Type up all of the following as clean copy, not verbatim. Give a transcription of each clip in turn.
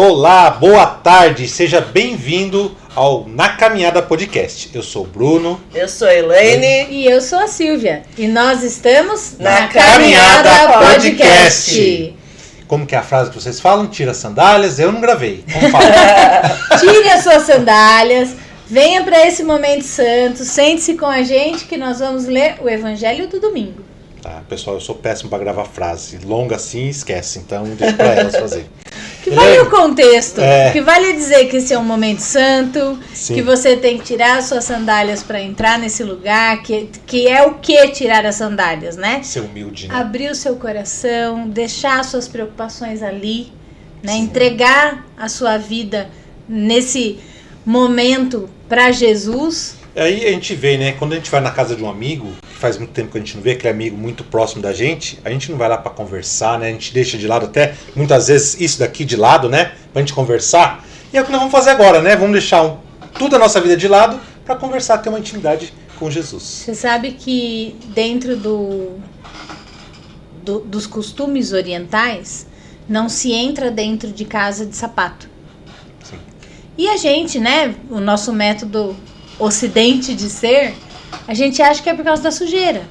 Olá, boa tarde, seja bem-vindo ao Na Caminhada Podcast. Eu sou o Bruno. Eu sou a Elaine. E eu sou a Sílvia. E nós estamos na Caminhada Podcast. Como que é a frase que vocês falam? Tira as sandálias, eu não gravei. Vamos falar. Tire as suas sandálias, venha para esse momento santo, sente-se com a gente que nós vamos ler o Evangelho do domingo. Tá, pessoal, eu sou péssimo para gravar frase. Longa assim, esquece. Então, deixa para elas fazer. Que vale o contexto, que vale dizer que esse é um momento santo, Sim. que você tem que tirar as suas sandálias para entrar nesse lugar, que é o que tirar as sandálias, né? Ser humilde, né? Abrir o seu coração, deixar as suas preocupações ali, né? Entregar a sua vida nesse momento para Jesus. Aí a gente vê, né? Quando a gente vai na casa de um amigo, que faz muito tempo que a gente não vê, aquele amigo muito próximo da gente, a gente não vai lá para conversar, né? A gente deixa de lado até, muitas vezes, isso daqui de lado, né? Pra gente conversar. E é o que nós vamos fazer agora, né? Vamos deixar tudo a nossa vida de lado para conversar, ter uma intimidade com Jesus. Você sabe que dentro dos costumes orientais, não se entra dentro de casa de sapato. Sim. E a gente, né? O nosso método ocidente de ser, a gente acha que é por causa da sujeira.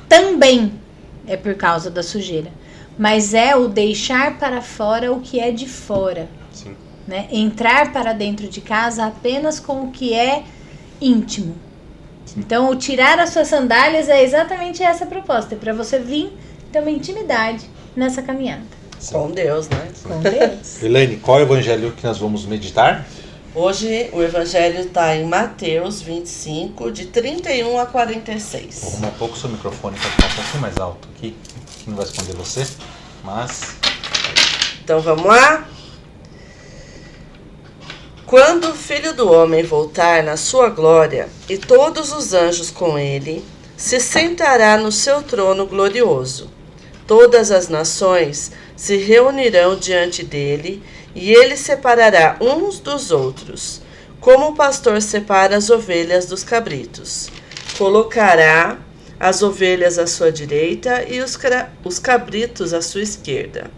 Também é por causa da sujeira. Mas é o deixar para fora o que é de fora. Sim. Né? Entrar para dentro de casa apenas com o que é íntimo. Sim. Então, o tirar as suas sandálias é exatamente essa a proposta. É para você vir ter uma intimidade nessa caminhada. Sim. Com Deus, né? Com Deus. Elaine, qual é o evangelho que nós vamos meditar? Hoje o evangelho está em Mateus 25, de 31 a 46. Vou arrumar um pouco o seu microfone para ficar um pouquinho mais alto aqui, que não vai esconder você, mas... Então vamos lá? Quando o Filho do Homem voltar na sua glória, e todos os anjos com ele, se sentará no seu trono glorioso. Todas as nações se reunirão diante dele, e ele separará uns dos outros, como o pastor separa as ovelhas dos cabritos. Colocará as ovelhas à sua direita e os cabritos à sua esquerda.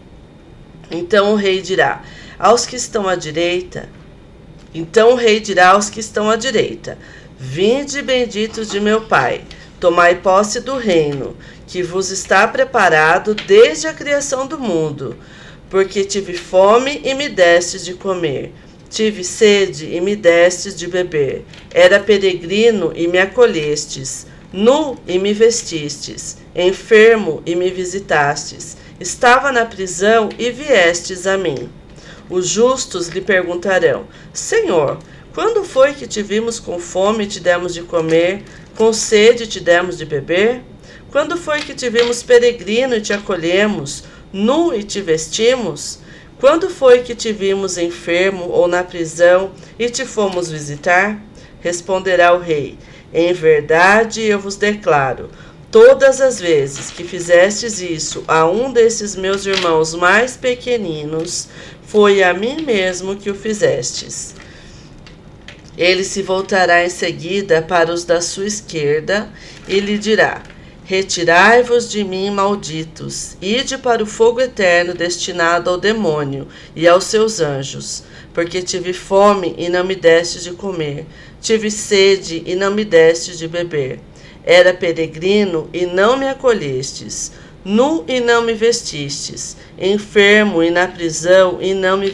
Então o rei dirá aos que estão à direita, Vinde, benditos de meu Pai, tomai posse do reino, que vos está preparado desde a criação do mundo. Porque tive fome e me destes de comer, tive sede e me destes de beber, era peregrino e me acolhestes, nu e me vestistes, enfermo e me visitastes, estava na prisão e viestes a mim. Os justos lhe perguntarão: Senhor, quando foi que te vimos com fome e te demos de comer, com sede e te demos de beber? Quando foi que te vimos peregrino e te acolhemos, nu e te vestimos? Quando foi que te vimos enfermo ou na prisão e te fomos visitar? Responderá o rei: Em verdade eu vos declaro, todas as vezes que fizestes isso a um desses meus irmãos mais pequeninos, foi a mim mesmo que o fizestes. Ele se voltará em seguida para os da sua esquerda e lhe dirá: Retirai-vos de mim, malditos, ide para o fogo eterno destinado ao demônio e aos seus anjos, porque tive fome e não me destes de comer, tive sede e não me destes de beber, era peregrino e não me acolhestes, nu e não me vestistes, enfermo e na prisão e não me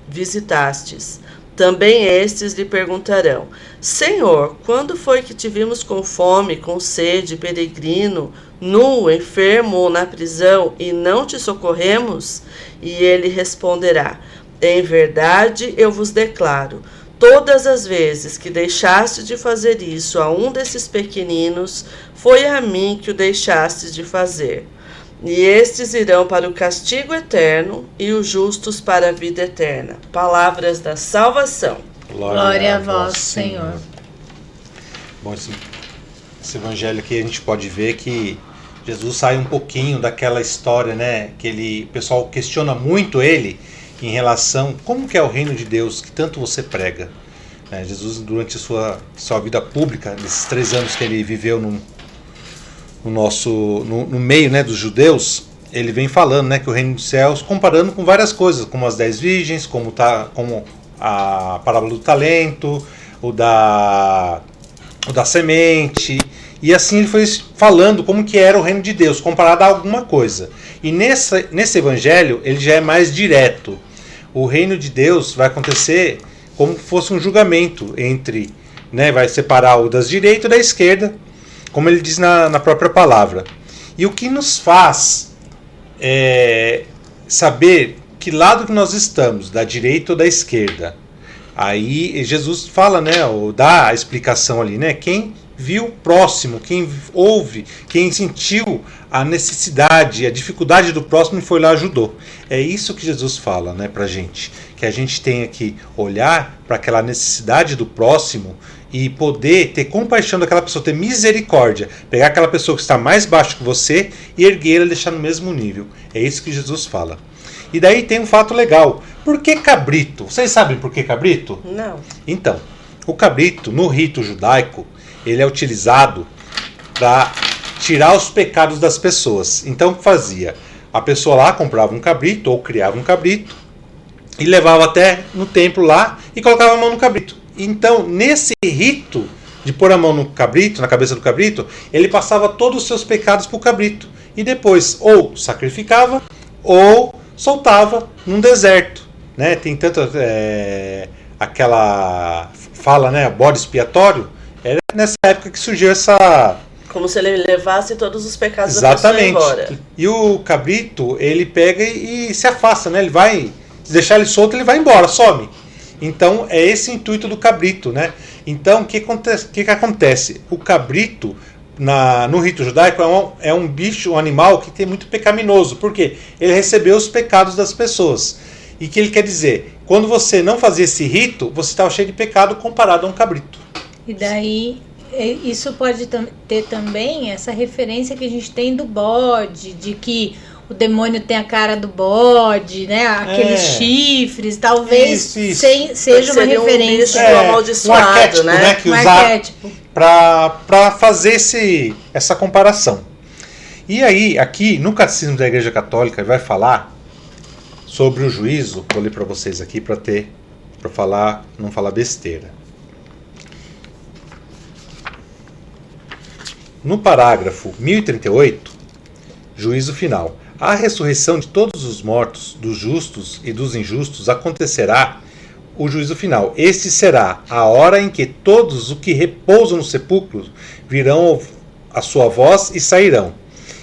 visitastes. Também estes lhe perguntarão: Senhor, quando foi que te vimos com fome, com sede, peregrino, nu, enfermo ou na prisão, e não te socorremos? E ele responderá: Em verdade eu vos declaro, todas as vezes que deixaste de fazer isso a um desses pequeninos, foi a mim que o deixastes de fazer. E estes irão para o castigo eterno e os justos para a vida eterna. Palavras da salvação. Glória a vós, Senhor. Bom, esse evangelho aqui a gente pode ver que Jesus sai um pouquinho daquela história, né? Que o pessoal questiona muito ele em relação como que é o reino de Deus que tanto você prega. Jesus, durante sua vida pública, nesses 3 anos que ele viveu no meio, né, dos judeus, ele vem falando, né, que o reino dos céus, comparando com várias coisas, como as 10 virgens, como a parábola do talento, o da semente, e assim ele foi falando como que era o reino de Deus, comparado a alguma coisa. E nesse evangelho, ele já é mais direto. O reino de Deus vai acontecer como se fosse um julgamento entre, né, vai separar o das direita e da esquerda, como ele diz na própria palavra. E o que nos faz saber que lado que nós estamos, da direita ou da esquerda? Aí Jesus fala, né, ou dá a explicação ali, né? Quem viu o próximo, quem ouve, quem sentiu a necessidade, a dificuldade do próximo e foi lá e ajudou. É isso que Jesus fala, né, pra gente. Que a gente tenha que olhar para aquela necessidade do próximo e poder ter compaixão daquela pessoa, ter misericórdia, pegar aquela pessoa que está mais baixo que você e erguê-la e deixar no mesmo nível. É isso que Jesus fala. E daí tem um fato legal. Por que cabrito? Vocês sabem por que cabrito? Não. Então, o cabrito, no rito judaico, ele é utilizado para tirar os pecados das pessoas. Então, o que fazia? A pessoa lá comprava um cabrito ou criava um cabrito e levava até no templo lá e colocava a mão no cabrito. Então, nesse rito de pôr a mão no cabrito, na cabeça do cabrito, ele passava todos os seus pecados para o cabrito. E depois, ou sacrificava, ou soltava num deserto. Né? Tem tanta aquela fala, né, bode expiatório. Era nessa época que surgiu essa... Como se ele levasse todos os pecados Exatamente. da pessoa embora. E o cabrito, ele pega e se afasta, né? Ele vai, se deixar ele solto, ele vai embora, some. Então, é esse o intuito do cabrito, né? Então, o que acontece? O cabrito, no rito judaico, é um bicho, um animal que tem muito pecaminoso. Por quê? Ele recebeu os pecados das pessoas. E o que ele quer dizer? Quando você não fazia esse rito, você estava cheio de pecado comparado a um cabrito. E daí, isso pode ter também essa referência que a gente tem do bode, de que o demônio tem a cara do bode, né? Aqueles chifres, talvez Isso. Seja uma referência. Um amaldiçoado, um arquétipo, né? Que usar para fazer essa comparação. E aí, aqui no Catecismo da Igreja Católica, vai falar sobre o juízo. Vou ler para vocês aqui para não falar besteira. No parágrafo 1038, juízo final. A ressurreição de todos os mortos, dos justos e dos injustos, acontecerá o juízo final. Este será a hora em que todos os que repousam no sepulcro virão a sua voz e sairão.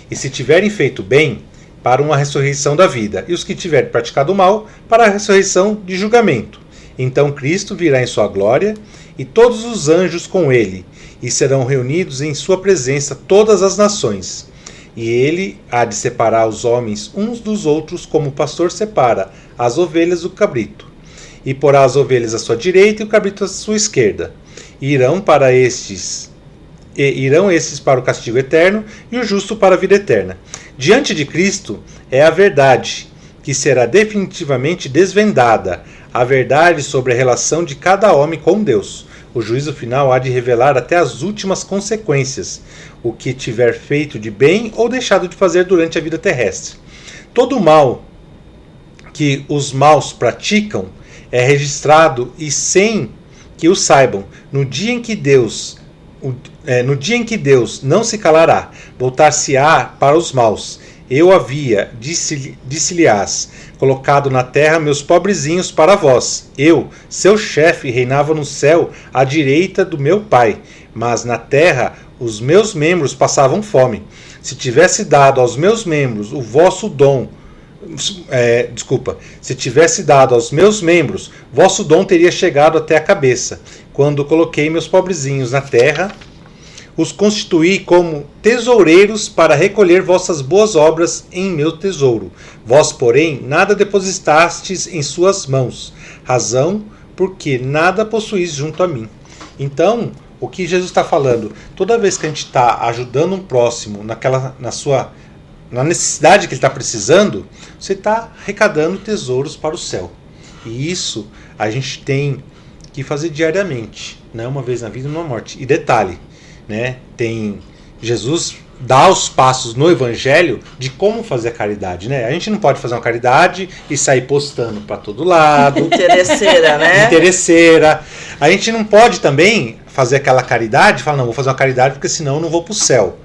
E se tiverem feito bem, para uma ressurreição da vida, e os que tiverem praticado mal, para a ressurreição de julgamento. Então Cristo virá em sua glória, e todos os anjos com ele, e serão reunidos em sua presença todas as nações. E ele há de separar os homens uns dos outros, como o pastor separa as ovelhas do cabrito. E porá as ovelhas à sua direita e o cabrito à sua esquerda. E irão estes para o castigo eterno, e o justo para a vida eterna. Diante de Cristo é a verdade, que será definitivamente desvendada, a verdade sobre a relação de cada homem com Deus. O juízo final há de revelar até as últimas consequências, o que tiver feito de bem ou deixado de fazer durante a vida terrestre. Todo o mal que os maus praticam é registrado e sem que o saibam, no dia em que Deus não se calará, voltar-se-á para os maus. Eu havia, disse-lhes, colocado na terra meus pobrezinhos para vós. Eu, seu chefe, reinava no céu à direita do meu Pai, mas na terra os meus membros passavam fome. Se tivesse dado aos meus membros o vosso dom, se tivesse dado aos meus membros, vosso dom teria chegado até a cabeça. Quando coloquei meus pobrezinhos na terra, os constituí como tesoureiros para recolher vossas boas obras em meu tesouro. Vós, porém, nada depositastes em suas mãos, razão porque nada possuís junto a mim. Então, o que Jesus está falando? Toda vez que a gente está ajudando um próximo na necessidade que ele está precisando, você está arrecadando tesouros para o céu. E isso a gente tem que fazer diariamente, né? Uma vez na vida e numa morte. E detalhe, né? Jesus dar os passos no evangelho de como fazer a caridade, né? A gente não pode fazer uma caridade e sair postando para todo lado. Interesseira, né? Interesseira. A gente não pode também fazer aquela caridade e falar, não, vou fazer uma caridade porque senão eu não vou para o céu.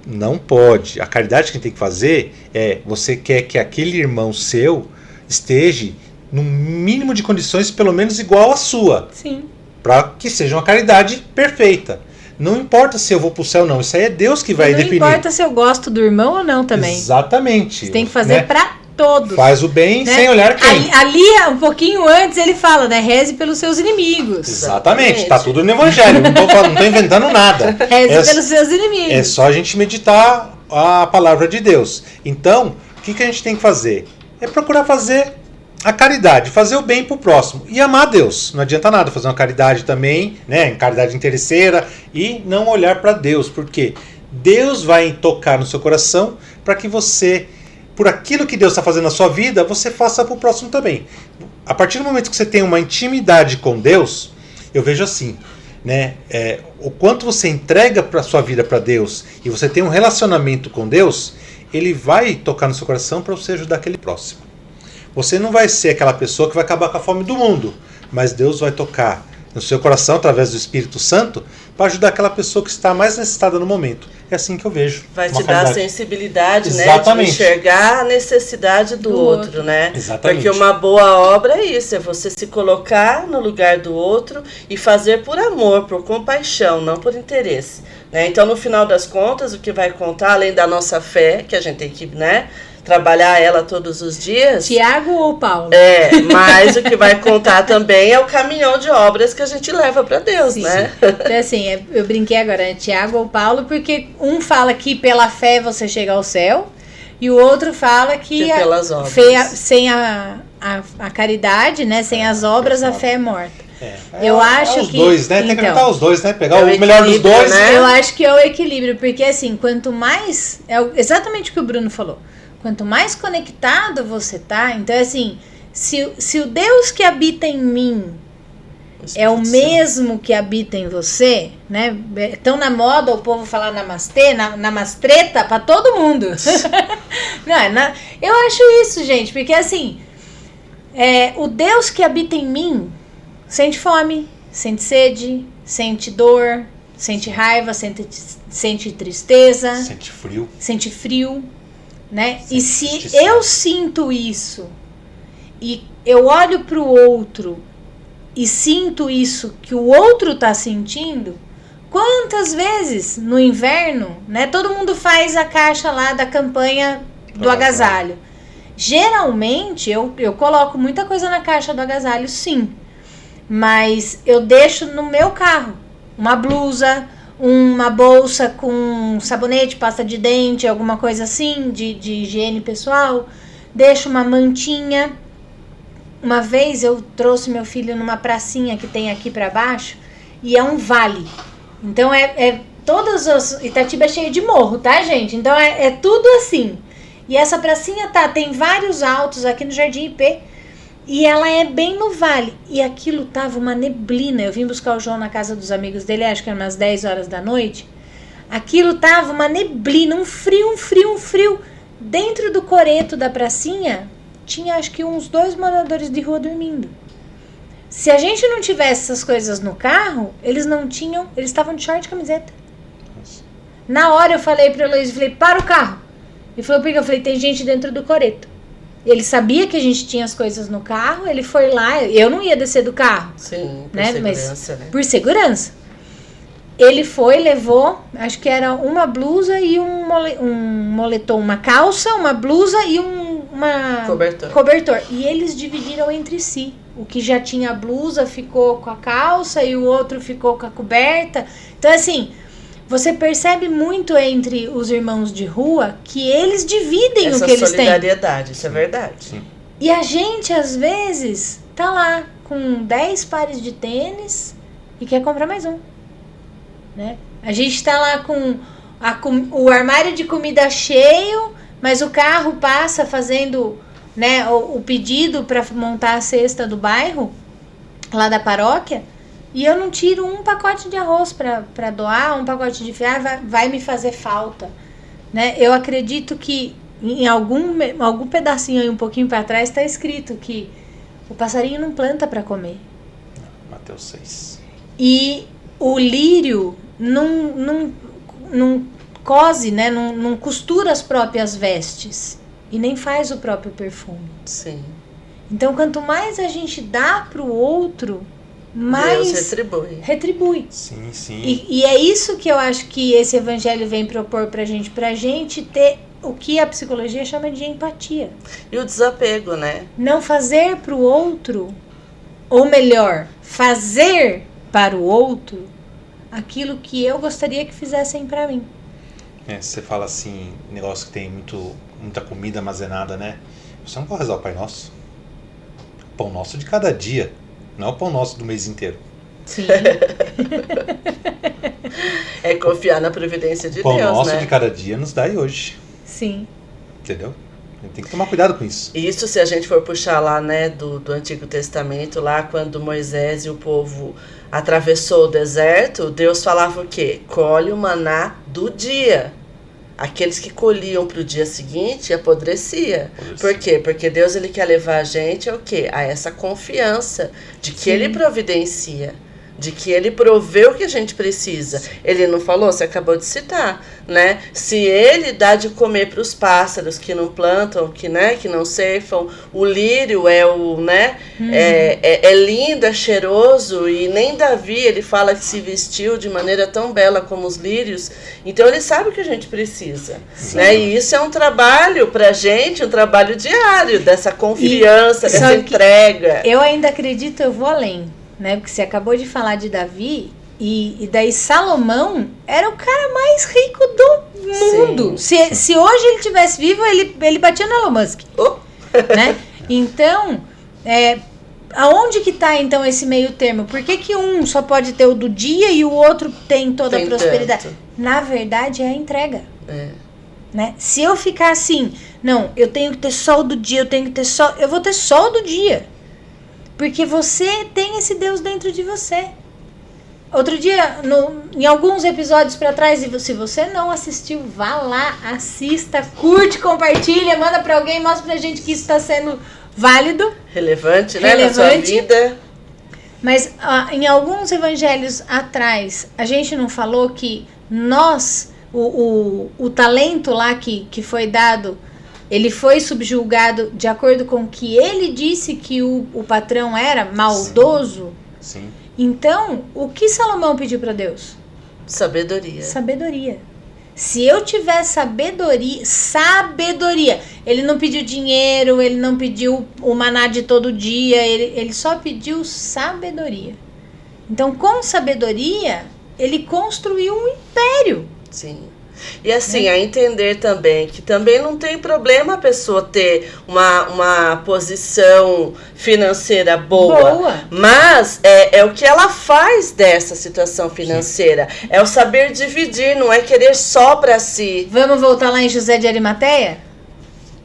Não pode. A caridade que a gente tem que fazer é, você quer que aquele irmão seu esteja no mínimo de condições pelo menos igual à sua. Sim. Para que seja uma caridade perfeita. Não importa se eu vou pro céu ou não, isso aí é Deus que vai definir. Não importa se eu gosto do irmão ou não também. Exatamente. Você tem que fazer pra todos. Faz o bem, né? sem olhar quem. Ali, um pouquinho antes, ele fala, né? Reze pelos seus inimigos. Exatamente, tá tudo no evangelho, não tô inventando nada. Reze pelos seus inimigos. É só a gente meditar a palavra de Deus. Então, o que a gente tem que fazer? É procurar fazer a caridade, fazer o bem pro próximo e amar a Deus. Não adianta nada fazer uma caridade também, né, caridade interesseira e não olhar para Deus, porque Deus vai tocar no seu coração para que você, por aquilo que Deus está fazendo na sua vida, você faça pro próximo também. A partir do momento que você tem uma intimidade com Deus, eu vejo assim, né, o quanto você entrega para sua vida para Deus e você tem um relacionamento com Deus, Ele vai tocar no seu coração para você ajudar aquele próximo. Você não vai ser aquela pessoa que vai acabar com a fome do mundo, mas Deus vai tocar no seu coração, através do Espírito Santo, para ajudar aquela pessoa que está mais necessitada no momento. É assim que eu vejo. Vai te dar a sensibilidade, exatamente, né, de enxergar a necessidade do outro, né? Exatamente. Porque uma boa obra é isso, é você se colocar no lugar do outro e fazer por amor, por compaixão, não por interesse. Né? Então, no final das contas, o que vai contar, além da nossa fé, que a gente tem que, né, trabalhar ela todos os dias. Tiago ou Paulo? Mas o que vai contar também é o caminhão de obras que a gente leva para Deus, sim, né? Então, assim, eu brinquei agora, né? Tiago ou Paulo, porque um fala que pela fé você chega ao céu, e o outro fala que pelas obras. Sem a caridade, né? Sem as obras, a fé é morta. Eu acho os que dois, né? Tem que juntar os dois, né? Pegar o o melhor dos dois, né? Eu acho que é o equilíbrio, porque assim, quanto mais... exatamente o que o Bruno falou. Quanto mais conectado você tá, então assim, se o Deus que habita em mim é o mesmo que habita em você, né? Tão na moda o povo falar namastê, namastreta pra todo mundo. Não, eu acho isso, gente, porque assim, o Deus que habita em mim sente fome, sente sede, sente dor, sente raiva, sente tristeza, sente frio. Né? E se eu sinto isso e eu olho para o outro e sinto isso que o outro está sentindo, quantas vezes no inverno, né, todo mundo faz a caixa lá da campanha do agasalho. Geralmente eu coloco muita coisa na caixa do agasalho, sim, mas eu deixo no meu carro uma blusa, uma bolsa com sabonete, pasta de dente, alguma coisa assim, de higiene pessoal. Deixo uma mantinha. Uma vez eu trouxe meu filho numa pracinha que tem aqui pra baixo, e é um vale. Então todos os... Itatiba é cheio de morro, tá, gente? Então é tudo assim. E essa pracinha tem vários altos aqui no Jardim IP, e ela é bem no vale. E aquilo tava uma neblina. Eu vim buscar o João na casa dos amigos dele, acho que era umas 10 horas da noite. Aquilo tava uma neblina, um frio. Dentro do coreto da pracinha, tinha acho que uns 2 moradores de rua dormindo. Se a gente não tivesse essas coisas no carro, eles estavam de short e camiseta. Nossa. Na hora eu falei pro Luiz, para o carro. Ele falou, porque eu falei, tem gente dentro do coreto. Ele sabia que a gente tinha as coisas no carro, ele foi lá, eu não ia descer do carro. Sim, por né? segurança, né? Por segurança. Ele foi, levou, acho que era uma blusa e um moletom, uma calça, uma blusa e uma cobertor. E eles dividiram entre si. O que já tinha a blusa ficou com a calça e o outro ficou com a coberta. Então, assim... Você percebe muito entre os irmãos de rua que eles dividem o que eles têm. Essa solidariedade, isso é verdade. Sim. E a gente, às vezes, tá lá com 10 pares de tênis e quer comprar mais um. Né? A gente tá lá com o armário de comida cheio, mas o carro passa fazendo, né, o pedido para montar a cesta do bairro, lá da paróquia. E eu não tiro um pacote de arroz para doar, um pacote de fiar, vai me fazer falta. Né? Eu acredito que em algum pedacinho aí um pouquinho para trás está escrito que o passarinho não planta para comer. Mateus 6. E o lírio não cose, né? Não costura as próprias vestes e nem faz o próprio perfume. Sim. Então, quanto mais a gente dá para o outro, mais Deus retribui. Sim, sim. E é isso que eu acho que esse evangelho vem propor pra gente ter o que a psicologia chama de empatia. E o desapego, né? Não fazer pro outro, ou melhor, fazer para o outro aquilo que eu gostaria que fizessem pra mim. Você fala assim, negócio que tem muita comida armazenada, né? Você não pode rezar o Pai Nosso. O pão nosso de cada dia, não é o pão nosso do mês inteiro. Sim. É confiar na providência de O pão Deus, nosso né? de cada dia nos dai hoje. Sim. Entendeu? A gente tem que tomar cuidado com isso. Isso se a gente for puxar lá, né, do Antigo Testamento, lá quando Moisés e o povo atravessou o deserto, Deus falava o quê? Colhe o maná do dia. Aqueles que colhiam para o dia seguinte apodrecia. Por quê? Porque Deus ele quer levar a gente ao quê? A essa confiança de que Ele providencia, de que Ele provê o que a gente precisa. Ele não falou? Você acabou de citar, né? Se Ele dá de comer para os pássaros que não plantam, que não ceifam, o lírio é o, né? É lindo, é cheiroso, e nem Davi, ele fala que se vestiu de maneira tão bela como os lírios. Então Ele sabe o que a gente precisa, né? E isso é um trabalho pra gente, um trabalho diário, dessa confiança, dessa entrega. Eu ainda acredito, eu vou além. Né? Porque você acabou de falar de Davi e daí Salomão era o cara mais rico do mundo. Se hoje ele estivesse vivo, ele batia no Elon Musk. Né? Então, aonde que está então esse meio termo? Por que um só pode ter o do dia e o outro tem toda a prosperidade? Tanto. Na verdade é a entrega. Né? Se eu ficar assim, não, eu tenho que ter só o do dia, eu vou ter só o do dia. Porque você tem esse Deus dentro de você. Outro dia, em alguns episódios para trás, e se você não assistiu, vá lá, assista, curte, compartilha, manda para alguém, mostra pra gente que isso está sendo válido. Relevante, né? Na sua vida. Mas em alguns evangelhos atrás, a gente não falou que nós, o talento lá que foi dado, ele foi subjugado de acordo com o que ele disse que o patrão era maldoso. Sim. Então, o que Salomão pediu para Deus? Sabedoria. Sabedoria. Se eu tiver sabedoria. Ele não pediu dinheiro, ele não pediu o maná de todo dia, ele só pediu sabedoria. Então, com sabedoria, ele construiu um império. Sim. E assim, a entender também que também não tem problema a pessoa ter uma posição financeira boa. Mas é o que ela faz dessa situação financeira. Sim. É o saber dividir, não é querer só para si. Vamos voltar lá em José de Arimateia?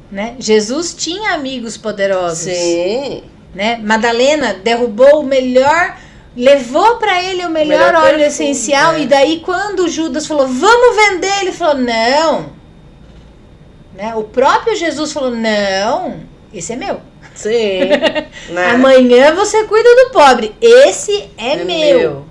Né? Jesus tinha amigos poderosos. Sim. Né? Madalena derrubou o melhor... Levou para ele o melhor óleo perfume, essencial. E daí quando Judas falou, vamos vender, ele falou, não. Né? O próprio Jesus falou, não, esse é meu. Sim. Né? Amanhã você cuida do pobre, esse é meu.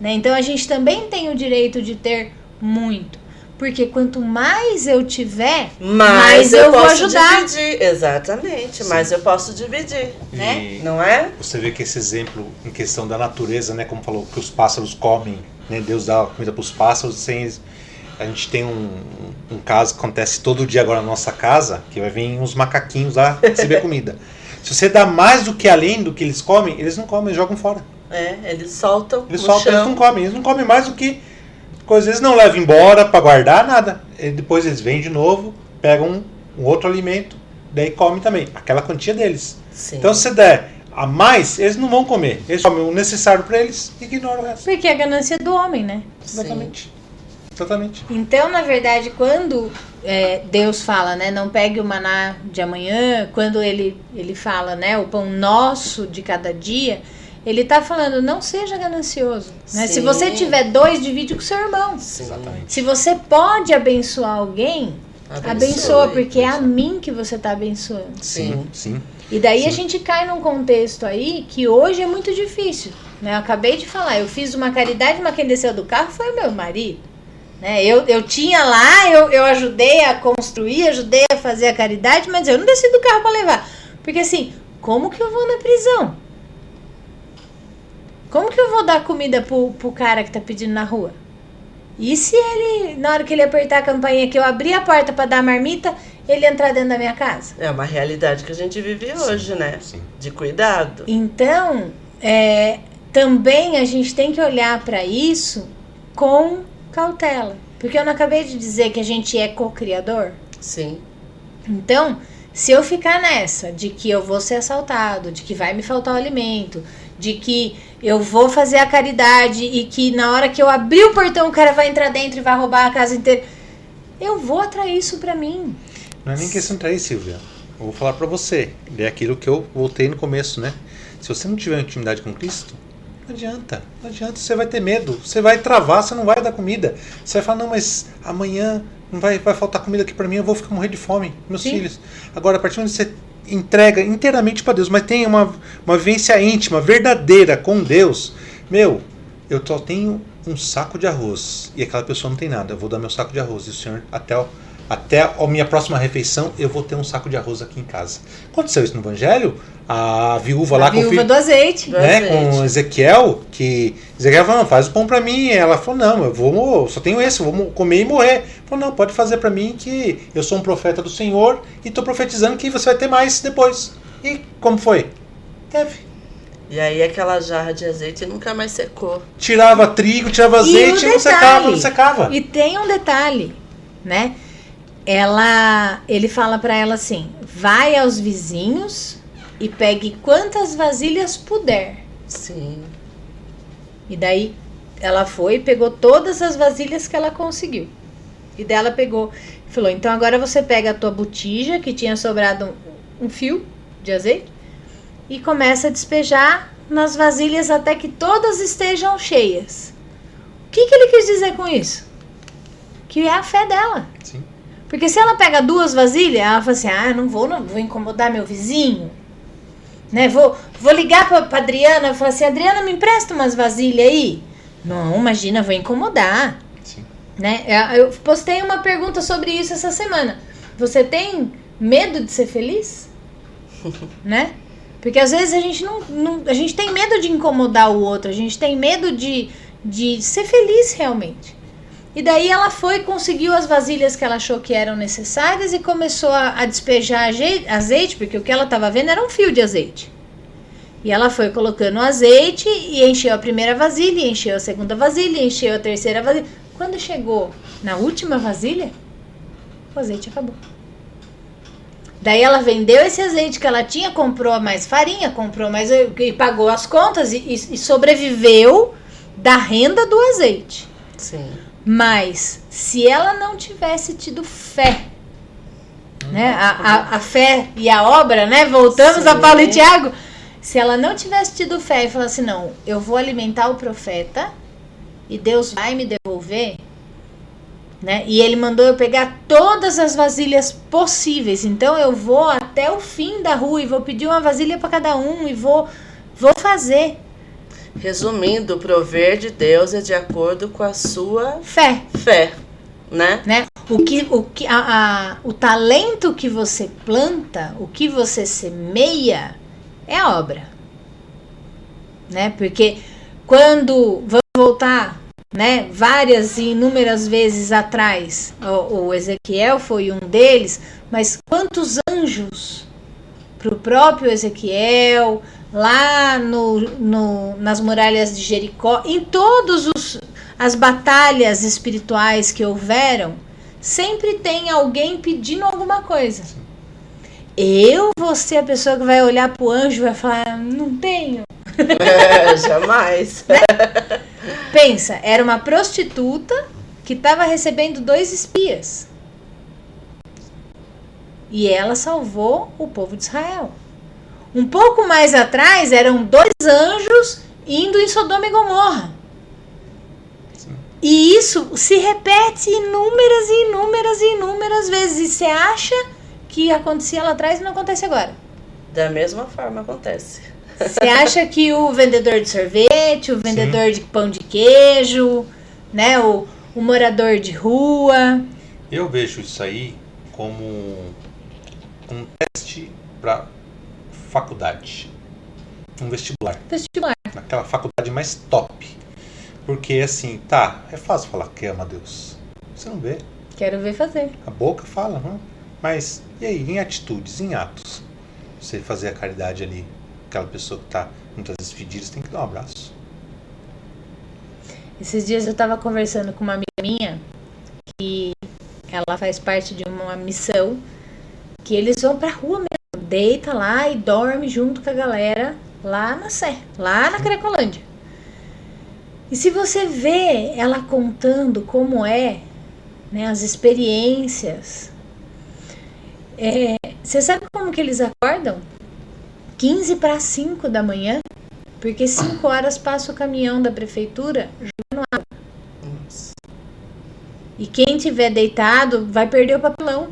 Né? Então a gente também tem o direito de ter muito. Porque quanto mais eu tiver, mais eu vou ajudar. Dividir. Exatamente, mais eu posso dividir, né? Não é? Você vê que esse exemplo em questão da natureza, né, como falou, que os pássaros comem, né, Deus dá comida para os pássaros, a gente tem um caso que acontece todo dia agora na nossa casa, que vai vir uns macaquinhos lá receber comida. Se você dá mais do que além do que eles comem, eles não comem, eles jogam fora. Eles soltam. Eles não comem, eles não comem mais do que... Coisas eles não levam embora para guardar nada. Depois eles vêm de novo, pegam um outro alimento, daí comem também. Aquela quantia deles. Sim. Então se você der a mais, eles não vão comer. Eles comem o necessário para eles e ignoram o resto. Porque é a ganância do homem, né? Exatamente. Exatamente. Então, na verdade, quando Deus fala, né, não pegue o maná de amanhã, quando ele fala, né, o pão nosso de cada dia, Ele tá falando, não seja ganancioso. Né? Se Sim. você tiver 2, divide com seu irmão. Sim. Exatamente. Se você pode abençoar alguém, abençoa, porque é a mim que você tá abençoando. Sim. Sim. E daí Sim. a gente cai num contexto aí que hoje é muito difícil. Né? Eu acabei de falar, eu fiz uma caridade, mas quem desceu do carro foi o meu marido. Né? Eu tinha lá, eu ajudei a construir, ajudei a fazer a caridade, mas eu não desci do carro para levar. Porque assim, como que eu vou na prisão? Como que eu vou dar comida pro cara que tá pedindo na rua? E se ele, na hora que ele apertar a campainha que eu abrir a porta para dar a marmita, ele entrar dentro da minha casa? É uma realidade que a gente vive hoje, né? Sim. De cuidado. Então, também a gente tem que olhar para isso com cautela. Porque eu não acabei de dizer que a gente é co-criador? Sim. Então, se eu ficar nessa de que eu vou ser assaltado, de que vai me faltar o alimento, de que eu vou fazer a caridade e que na hora que eu abrir o portão o cara vai entrar dentro e vai roubar a casa inteira, eu vou atrair isso pra mim. Não é nem questão de trair, Silvia. Eu vou falar pra você. É aquilo que eu voltei no começo, né? Se você não tiver intimidade com Cristo, não adianta. Não adianta, você vai ter medo. Você vai travar, você não vai dar comida. Você vai falar, não, mas amanhã não vai faltar comida aqui pra mim, eu vou ficar morrer de fome, meus Sim. filhos. Agora, a partir do momento que você entrega inteiramente pra Deus, mas tem uma vivência íntima, verdadeira com Deus, eu só tenho um saco de arroz e aquela pessoa não tem nada, eu vou dar meu saco de arroz e o Senhor, até a minha próxima refeição, eu vou ter um saco de arroz aqui em casa. Aconteceu isso no Evangelho? A viúva lá A com o viúva filho, do azeite. né, azeite. com Ezequiel, que Ezequiel falou, não, faz o pão pra mim. E ela falou, não, eu só tenho esse, eu vou comer e morrer. Ele falou, não, pode fazer pra mim que eu sou um profeta do Senhor e tô profetizando que você vai ter mais depois. E como foi? Teve. E aí aquela jarra de azeite nunca mais secou. Tirava trigo, tirava azeite e não secava, não secava. E tem um detalhe, né? Ele fala pra ela assim, vai aos vizinhos e pegue quantas vasilhas puder. Sim. E daí ela foi e pegou todas as vasilhas que ela conseguiu. E daí ela pegou e falou, então agora você pega a tua botija, que tinha sobrado um fio de azeite, e começa a despejar nas vasilhas até que todas estejam cheias. O que ele quis dizer com isso? Que é a fé dela. Sim. Porque se ela pega 2 vasilhas, ela fala assim, não vou incomodar meu vizinho. Né? Vou ligar pra Adriana e falar assim, Adriana, me empresta umas vasilhas aí? Não, imagina, vou incomodar. Sim. Né? Eu postei uma pergunta sobre isso essa semana. Você tem medo de ser feliz? Né? Porque às vezes a gente a gente tem medo de incomodar o outro, a gente tem medo de ser feliz realmente. E daí ela conseguiu as vasilhas que ela achou que eram necessárias e começou a despejar azeite, porque o que ela estava vendo era um fio de azeite. E ela foi colocando o azeite e encheu a primeira vasilha, encheu a segunda vasilha, encheu a terceira vasilha. Quando chegou na última vasilha, o azeite acabou. Daí ela vendeu esse azeite que ela tinha, comprou mais farinha, comprou mais e pagou as contas e sobreviveu da renda do azeite. Sim. Mas se ela não tivesse tido fé, né? A fé e a obra, né? Voltamos Sim. a Paulo e Tiago. Se ela não tivesse tido fé e falasse, não, eu vou alimentar o profeta e Deus vai me devolver, né? E ele mandou eu pegar todas as vasilhas possíveis. Então eu vou até o fim da rua e vou pedir uma vasilha para cada um e vou fazer. Resumindo, o prover de Deus é de acordo com a sua Fé. fé, né? O talento que você planta, o que você semeia, é a obra. Né? Porque quando, vamos voltar, né, várias e inúmeras vezes atrás, o Ezequiel foi um deles, mas quantos anjos para o próprio Ezequiel, lá nas muralhas de Jericó, em todas as batalhas espirituais que houveram, sempre tem alguém pedindo alguma coisa. Eu vou ser a pessoa que vai olhar pro anjo e vai falar, não tenho. Jamais. Pensa, era uma prostituta que estava recebendo 2 espias. E ela salvou o povo de Israel. Um pouco mais atrás eram 2 anjos indo em Sodoma e Gomorra. E isso se repete inúmeras e inúmeras e inúmeras vezes. E você acha que acontecia lá atrás e não acontece agora. Da mesma forma acontece. Você acha que o vendedor de sorvete, o vendedor de pão de queijo, né, o morador de rua... Eu vejo isso aí como um teste para faculdade, um vestibular. Naquela faculdade mais top. Porque assim, é fácil falar que ama Deus. Você não vê. Quero ver fazer. A boca fala, não? Mas e aí, em atitudes, em atos? Você fazer a caridade ali, aquela pessoa que está muitas vezes fedida, você tem que dar um abraço. Esses dias eu estava conversando com uma amiga minha que ela faz parte de uma missão que eles vão pra rua mesmo, deita lá e dorme junto com a galera lá na Sé, lá na Cracolândia. E se você vê ela contando como é, né, as experiências, você sabe como que eles acordam? 15 para 5 da manhã, porque 5 horas passa o caminhão da prefeitura jogando água. E quem tiver deitado vai perder o papelão.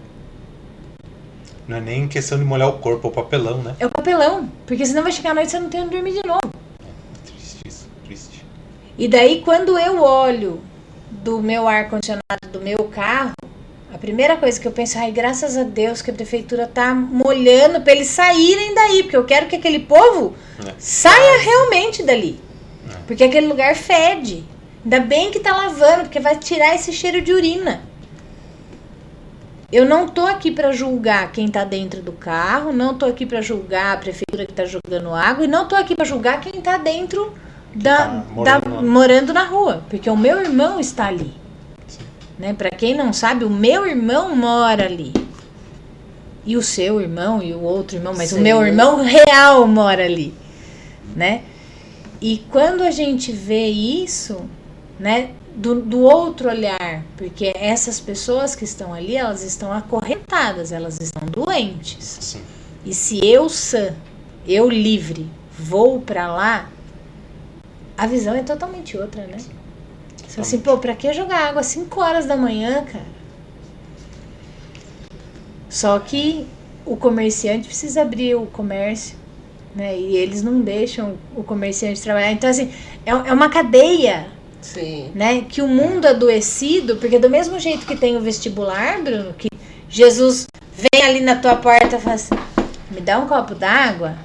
Não é nem questão de molhar o corpo, é o papelão, né? É o papelão, porque senão vai chegar à noite e você não tem onde dormir de novo. É triste isso, triste. E daí quando eu olho do meu ar-condicionado do meu carro, a primeira coisa que eu penso, graças a Deus que a prefeitura tá molhando para eles saírem daí, porque eu quero que aquele povo saia realmente dali. Porque aquele lugar fede. Ainda bem que tá lavando, porque vai tirar esse cheiro de urina. Eu não tô aqui para julgar quem tá dentro do carro, não tô aqui para julgar a prefeitura que tá jogando água, e não tô aqui para julgar quem tá dentro morando na rua, porque o meu irmão está ali. Né? Para quem não sabe, o meu irmão mora ali. E o seu irmão e o outro irmão, mas o meu irmão real mora ali, né? E quando a gente vê isso, né, do outro olhar, porque essas pessoas que estão ali, elas estão acorrentadas, elas estão doentes. Sim. E se eu sã, eu livre, vou para lá, a visão é totalmente outra, né? Você assim, pra que jogar água às 5 horas da manhã, cara? Só que o comerciante precisa abrir o comércio, né? E eles não deixam o comerciante trabalhar. Então, assim, é uma cadeia. Sim. Né? Que o mundo adoecido, porque do mesmo jeito que tem o vestibular, Bruno, que Jesus vem ali na tua porta e fala assim, me dá um copo d'água.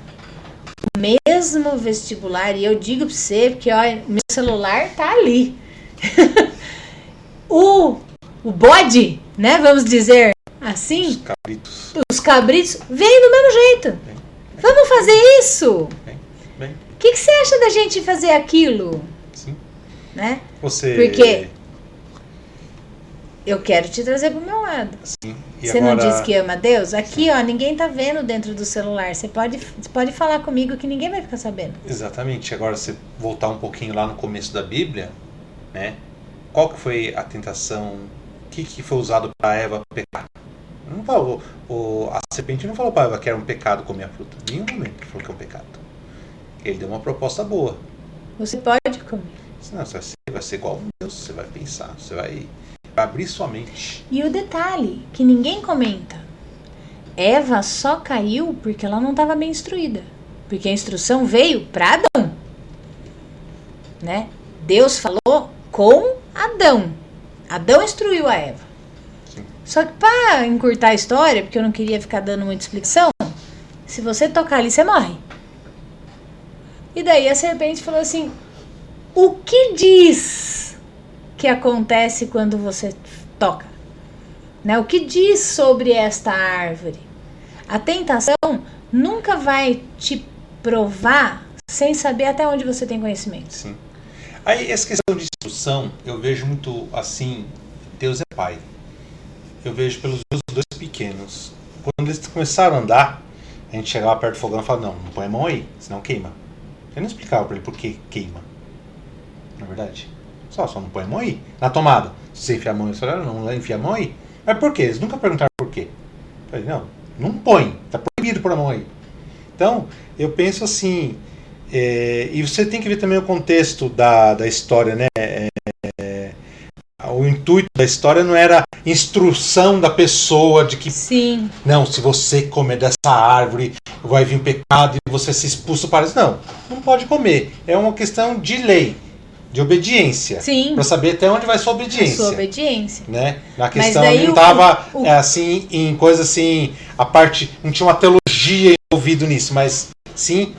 O mesmo vestibular, e eu digo pra você, porque olha, meu celular tá ali. o bode, né? Vamos dizer assim. Os cabritos vêm do mesmo jeito. Vamos fazer isso. O que você acha da gente fazer aquilo? Sim. Né? Porque eu quero te trazer pro meu lado. Sim. Você agora... não disse que ama Deus? Aqui, ó, ninguém tá vendo dentro do celular. Você pode falar comigo que ninguém vai ficar sabendo. Exatamente. Agora, se voltar um pouquinho lá no começo da Bíblia, né? Qual que foi a tentação? O que foi usado para Eva pecar? Não falou, a serpente não falou para Eva que era um pecado comer a fruta. Em nenhum momento ele falou que é um pecado. Ele deu uma proposta boa. Você pode comer. Não, você vai ser igual a Deus. Você vai pensar, você vai abrir sua mente. E o detalhe que ninguém comenta: Eva só caiu porque ela não estava bem instruída. Porque a instrução veio para Adão. Né? Deus falou com Adão. Adão instruiu a Eva. Sim. Só que para encurtar a história, porque eu não queria ficar dando muita explicação, se você tocar ali, você morre. E daí a serpente falou assim: o que diz que acontece quando você toca? Né? O que diz sobre esta árvore? A tentação nunca vai te provar sem saber até onde você tem conhecimento. Sim. Aí, essa questão de instrução, eu vejo muito assim, Deus é pai. Eu vejo pelos meus 2 pequenos. Quando eles começaram a andar, a gente chegava perto do fogão e falava, não põe a mão aí, senão queima. Eu não explicava para ele por que queima. Na verdade. Só não põe a mão aí. Na tomada. Se você enfiar a mão, eles falaram, não enfia a mão aí. Mas por quê? Eles nunca perguntaram por quê. Eu falei, não põe. Tá proibido pôr a mão aí. Então, eu penso assim, e você tem que ver também o contexto da história, né? O intuito da história não era instrução da pessoa de que, Sim. não, se você comer dessa árvore, vai vir pecado e você se expulsa para isso. Não pode comer. É uma questão de lei, de obediência. Sim. Para saber até onde vai sua obediência. A sua obediência. Né? Na questão daí não estava assim, em coisa assim, a parte, não tinha uma teologia envolvida nisso, mas sim,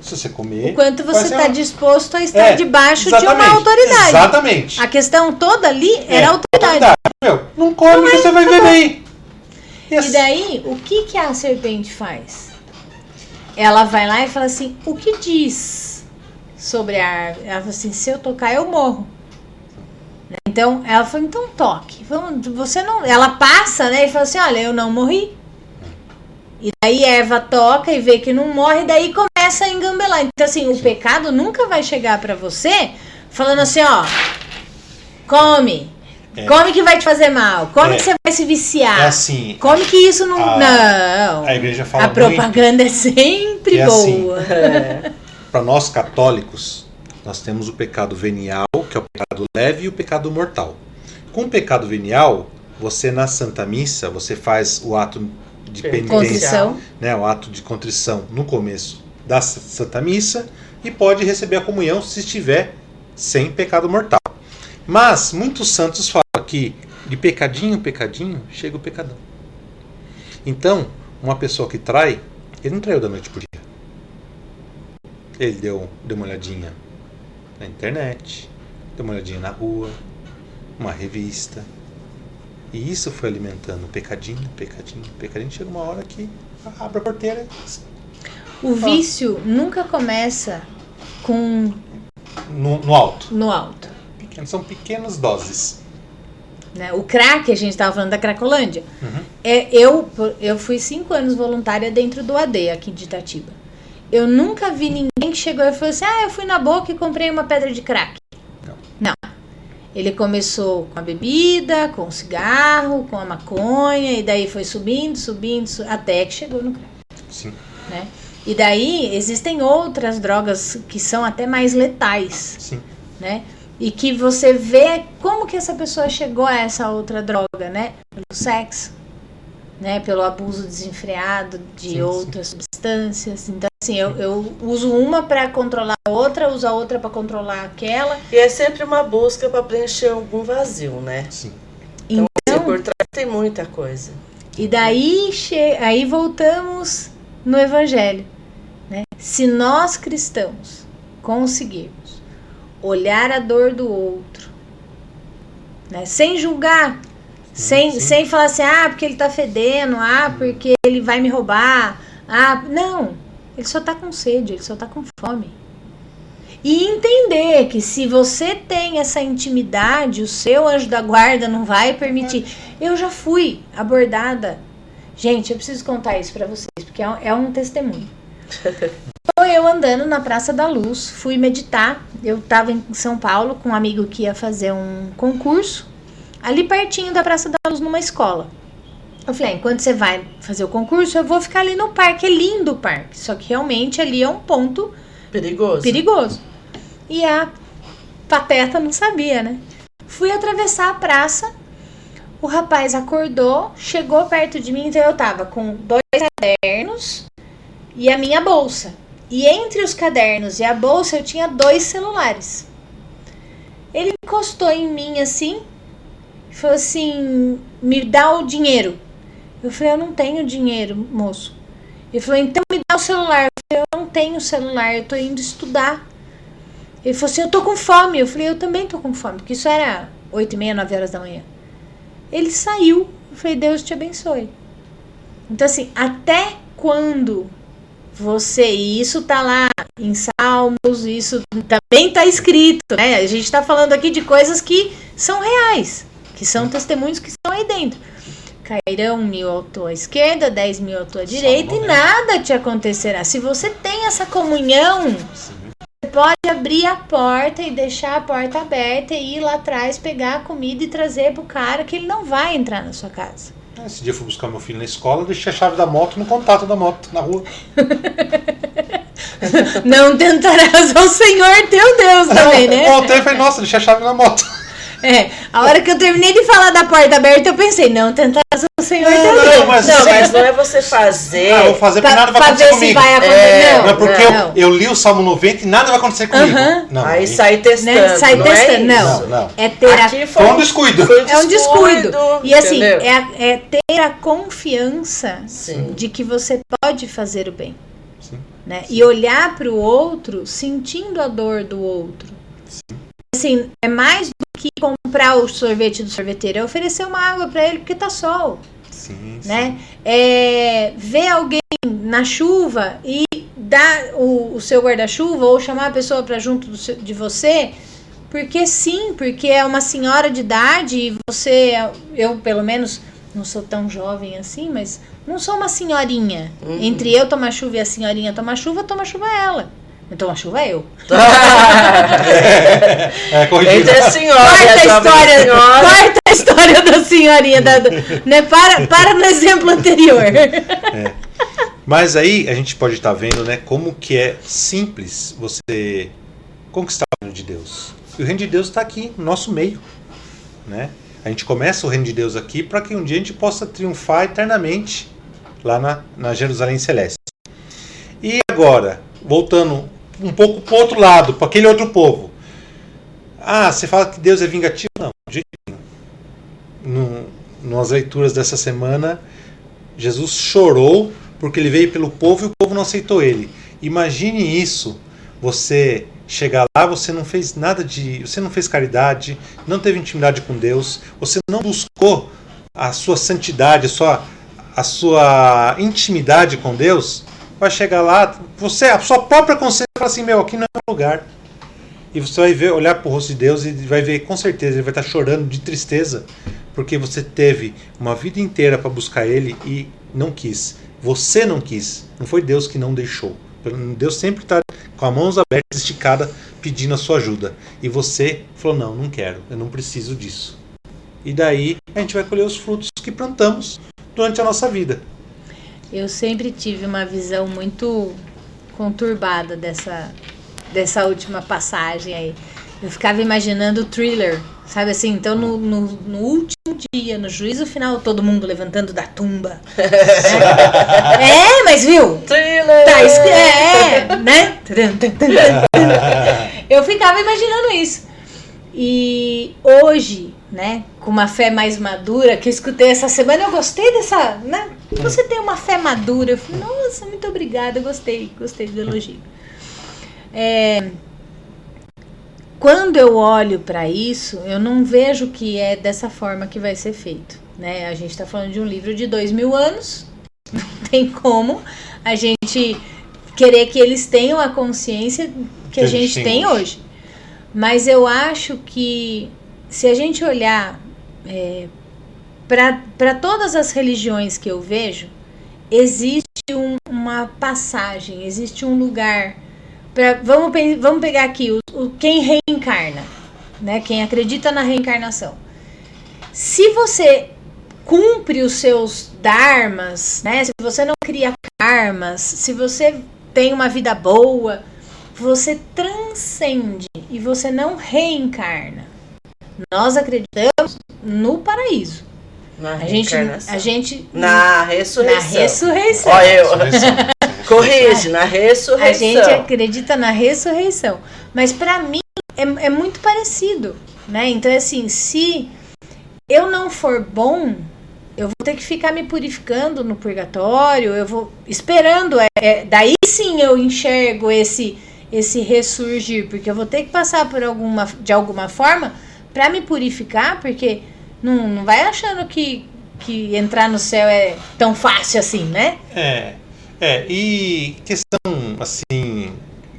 se você comer... O quanto você está disposto a estar debaixo de exatamente, uma autoridade. Exatamente. A questão toda ali era autoridade. Não come, você vai ver bem. E daí, o que a serpente faz? Ela vai lá e fala assim, o que diz sobre a árvore? Ela fala assim, se eu tocar, eu morro. Então, ela falou, então toque. Você não... Ela passa, né, e fala assim, olha, eu não morri. E daí Eva toca e vê que não morre, e daí começa a engambelar. Então, assim, o pecado nunca vai chegar pra você falando assim, ó, come. Come que vai te fazer mal. Come que você vai se viciar. É assim. Come que isso não... Não. A igreja fala muito. A propaganda é sempre boa. Assim, para nós católicos, nós temos o pecado venial, que é o pecado leve, e o pecado mortal. Com o pecado venial, você na Santa Missa, você faz o ato de penitência, né, o ato de contrição no começo da Santa Missa e pode receber a comunhão se estiver sem pecado mortal. Mas muitos santos falam que de pecadinho, chega o pecadão. Então, uma pessoa que trai, ele não traiu da noite pro dia. Ele deu uma olhadinha na internet, deu uma olhadinha na rua, uma revista. E isso foi alimentando pecadinho. Chega uma hora que abre a porteira. O vício nunca começa com... No alto. No alto. São pequenas doses. Né? O crack, a gente estava falando da Cracolândia. Eu fui 5 anos voluntária dentro do AD, aqui de Itatiba. Eu nunca vi ninguém que chegou e falou assim, eu fui na Boca e comprei uma pedra de crack. Não. Ele começou com a bebida, com o cigarro, com a maconha, e daí foi subindo, até que chegou no crack. Sim. Né? E daí existem outras drogas que são até mais letais. Sim. Né? E que você vê como que essa pessoa chegou a essa outra droga, né? Pelo sexo, né? Pelo abuso desenfreado de outras substâncias. Então, assim, eu uso uma para controlar a outra, uso a outra para controlar aquela. E é sempre uma busca para preencher algum vazio, né? Sim. Então, assim, por trás tem muita coisa. E daí aí voltamos no Evangelho, né? Se nós cristãos conseguirmos olhar a dor do outro, né? Sem julgar, sem falar assim, porque ele tá fedendo, porque ele vai me roubar, não, ele só tá com sede, ele só tá com fome. E entender que se você tem essa intimidade, o seu anjo da guarda não vai permitir. Eu já fui abordada. Gente, eu preciso contar isso pra vocês, porque é um testemunho. Eu andando na Praça da Luz, fui meditar. Eu estava em São Paulo com um amigo que ia fazer um concurso, ali pertinho da Praça da Luz, numa escola. Eu falei, enquanto você vai fazer o concurso, eu vou ficar ali no parque. É lindo o parque, só que realmente ali é um ponto perigoso. E a pateta não sabia, né? Fui atravessar a praça, o rapaz acordou, chegou perto de mim, então eu tava com 2 cadernos e a minha bolsa. E entre os cadernos e a bolsa eu tinha 2 celulares. Ele encostou em mim assim, e falou assim, me dá o dinheiro. Eu falei, eu não tenho dinheiro, moço. Ele falou, então me dá o celular. Eu falei, eu não tenho celular, eu tô indo estudar. Ele falou assim, eu tô com fome. Eu falei, eu também tô com fome, porque isso era 8h30, 9 horas da manhã. Ele saiu, eu falei, Deus te abençoe. Então assim, até quando e isso tá lá em Salmos, isso também tá escrito, né? A gente tá falando aqui de coisas que são reais, que são testemunhos que estão aí dentro. Cairão 1.000 à tua esquerda, 10.000 à tua direita, e nada te acontecerá. Se você tem essa comunhão, você pode abrir a porta e deixar a porta aberta e ir lá atrás, pegar a comida e trazer pro cara, que ele não vai entrar na sua casa. Esse dia eu fui buscar meu filho na escola, deixei a chave da moto no contato da moto, na rua. Não tentarás ao Senhor teu Deus também, né? Voltei e falei, nossa, deixei a chave na moto. A hora que eu terminei de falar da porta aberta, eu pensei, não tentarás ao Senhor teu Deus. Mas não é você fazer. vou fazer porque nada vai pra acontecer ver comigo. se vai acontecer. Não, porque eu li o Salmo 90 e nada vai acontecer comigo. Não, aí sai testando. Né? Sai não testando. É isso? Não. É ter Aqui foi um descuido. É um descuido. E assim, entendeu? é ter a confiança Sim. de que você pode fazer o bem. Sim. Né? E olhar para o outro sentindo a dor do outro. Sim. Assim, é mais do que comprar o sorvete do sorveteiro, é oferecer uma água para ele porque tá sol. Sim, Né? É ver alguém na chuva e dar o seu guarda-chuva ou chamar a pessoa para junto de você, porque é uma senhora de idade e você, eu pelo menos não sou tão jovem assim, mas não sou uma senhorinha. Entre eu tomar chuva e a senhorinha tomar chuva ela. Então a chuva é eu. Corrigido. Entre a senhora Quarta história da senhorinha. Né? Para no exemplo anterior. Mas aí a gente pode estar vendo, né, como que é simples você conquistar o reino de Deus. E o reino de Deus está aqui, no nosso meio. Né? A gente começa o reino de Deus aqui para que um dia a gente possa triunfar eternamente lá na Jerusalém Celeste. E agora, voltando um pouco para o outro lado, para aquele outro povo. Você fala que Deus é vingativo? Não, de jeito nenhum. Nas leituras dessa semana, Jesus chorou porque ele veio pelo povo e o povo não aceitou ele. Imagine isso, você chegar lá, você não fez você não fez caridade, não teve intimidade com Deus, você não buscou a sua santidade, a sua intimidade com Deus, vai chegar lá, a sua própria consciência fala assim, aqui não é meu lugar. E você vai olhar para o rosto de Deus e vai ver, com certeza, ele vai estar chorando de tristeza, porque você teve uma vida inteira para buscar ele e não quis. Você não quis, não foi Deus que não deixou. Deus sempre está com as mãos abertas, esticada, pedindo a sua ajuda. E você falou, não quero, eu não preciso disso. E daí a gente vai colher os frutos que plantamos durante a nossa vida. Eu sempre tive uma visão muito conturbada dessa última passagem aí. Eu ficava imaginando o Thriller, sabe assim? Então no último dia, no juízo final, todo mundo levantando da tumba. Mas viu? Thriller! Né? Eu ficava imaginando isso. E hoje, né, com uma fé mais madura, que eu escutei essa semana, eu gostei dessa, né? Você tem uma fé madura. Eu falei, nossa, muito obrigada, gostei do elogio. Quando eu olho para isso, eu não vejo que é dessa forma que vai ser feito, né? A gente está falando de um livro de 2000 anos, não tem como a gente querer que eles tenham a consciência que a gente tem hoje. Mas eu acho que se a gente olhar para todas as religiões que eu vejo, existe uma passagem, existe um lugar. Vamos pegar aqui quem reencarna, né? Quem acredita na reencarnação. Se você cumpre os seus dharmas, né? Se você não cria karmas, se você tem uma vida boa, você transcende e você não reencarna. Nós acreditamos no paraíso. A gente na ressurreição. Corrige, na ressurreição. A gente acredita na ressurreição. Mas para mim é muito parecido, né? Então, assim, se eu não for bom, eu vou ter que ficar me purificando no purgatório, eu vou esperando. Daí sim eu enxergo esse ressurgir, porque eu vou ter que passar de alguma forma para me purificar, porque não vai achando que entrar no céu é tão fácil assim, né? E questão, assim,